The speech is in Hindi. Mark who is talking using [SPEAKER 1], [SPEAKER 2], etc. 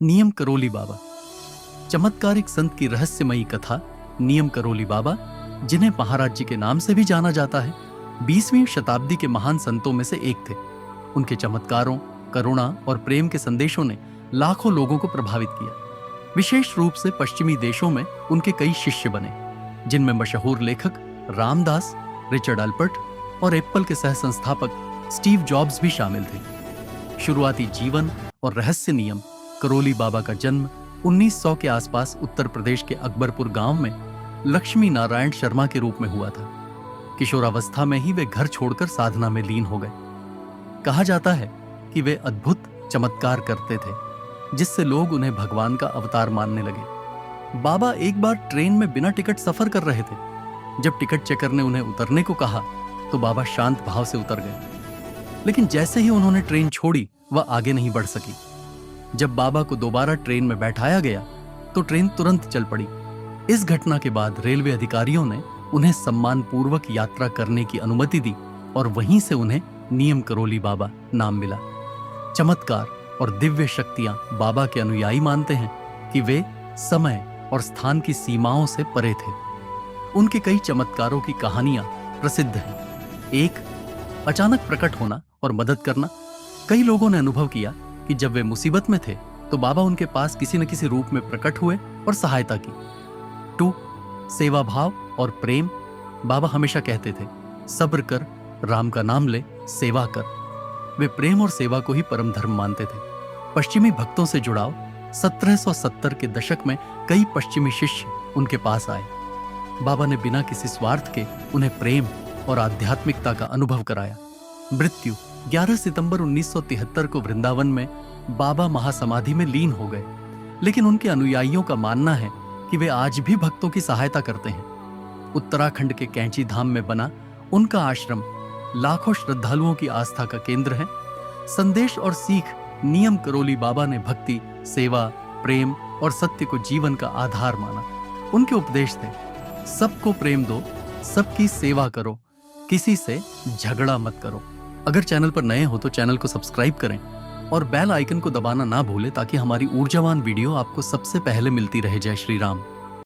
[SPEAKER 1] नियम करोली बाबा। चमत्कारिक संत की रहस्यमयी कथा नियम करोली बाबा, जिन्हें महाराज जी के नाम से भी जाना जाता है, 20वीं शताब्दी के महान संतों में से एक थे। उनके चमत्कारों, करुणा और प्रेम के संदेशों ने लाखों लोगों को प्रभावित किया। विशेष रूप से पश्चिमी देशों में उनके कई शिष्य बने, जिनमें मशहूर लेखक रामदास, रिचर्ड अल्पर्ट और एप्पल के सह संस्थापक स्टीव जॉब्स भी शामिल थे। शुरुआती जीवन और रहस्य नियम करोली बाबा का जन्म 1900 के आसपास उत्तर प्रदेश के अकबरपुर गांव में लक्ष्मी नारायण शर्मा के रूप में हुआ था। किशोरावस्था में ही वे घर छोड़कर साधना में लीन हो गए। कहा जाता है कि वे अद्भुत चमत्कार करते थे, जिससे लोग उन्हें भगवान का अवतार मानने लगे। बाबा एक बार ट्रेन में बिना टिकट सफर कर रहे थे। जब टिकट चेकर ने उन्हें उतरने को कहा तो बाबा शांत भाव से उतर गए, लेकिन जैसे ही उन्होंने ट्रेन छोड़ी वह आगे नहीं बढ़ सकी। जब बाबा को दोबारा ट्रेन में बैठाया गया तो ट्रेन तुरंत चल पड़ी। इस घटना के बाद रेलवे अधिकारियों ने उन्हें सम्मानपूर्वक यात्रा करने की अनुमति दी और वहीं से उन्हें नियम करोली बाबा नाम मिला। चमत्कार और दिव्य शक्तियां बाबा के अनुयायी मानते हैं कि वे समय और स्थान की सीमाओं से परे थे। उनके कई चमत्कारों की कहानियां प्रसिद्ध हैं। एक, अचानक प्रकट होना और मदद करना। कई लोगों ने अनुभव किया कि जब वे मुसीबत में थे तो बाबा उनके पास किसी न किसी रूप में प्रकट हुए और सहायता की। 2, सेवा भाव और प्रेम। बाबा हमेशा कहते थे, सब्र कर, राम का नाम ले, सेवा कर। वे प्रेम और सेवा को ही परम धर्म मानते थे। पश्चिमी भक्तों से जुड़ाव। 1770 के दशक में कई पश्चिमी शिष्य उनके पास आए। बाबा ने बिना किसी स्वार्थ के उन्हें प्रेम और आध्यात्मिकता का अनुभव कराया। मृत्यु। 11 सितंबर 1973 को वृंदावन में बाबा महासमाधि में लीन हो गए, लेकिन उनके अनुयायियों का मानना है कि वे आज भी भक्तों की सहायता करते हैं। उत्तराखंड के कैंची धाम में बना उनका आश्रम लाखों श्रद्धालुओं की आस्था का केंद्र है। संदेश और सीख नियम करोली बाबा ने भक्ति, सेवा, प्रेम और सत्य को जीवन का आधार माना। उनके उपदेश थे, सबको प्रेम दो, सबकी सेवा करो, किसी से झगड़ा मत करो। अगर चैनल पर नए हो तो चैनल को सब्सक्राइब करें और बेल आइकन को दबाना ना भूलें, ताकि हमारी ऊर्जावान वीडियो आपको सबसे पहले मिलती रहे। जय श्री राम।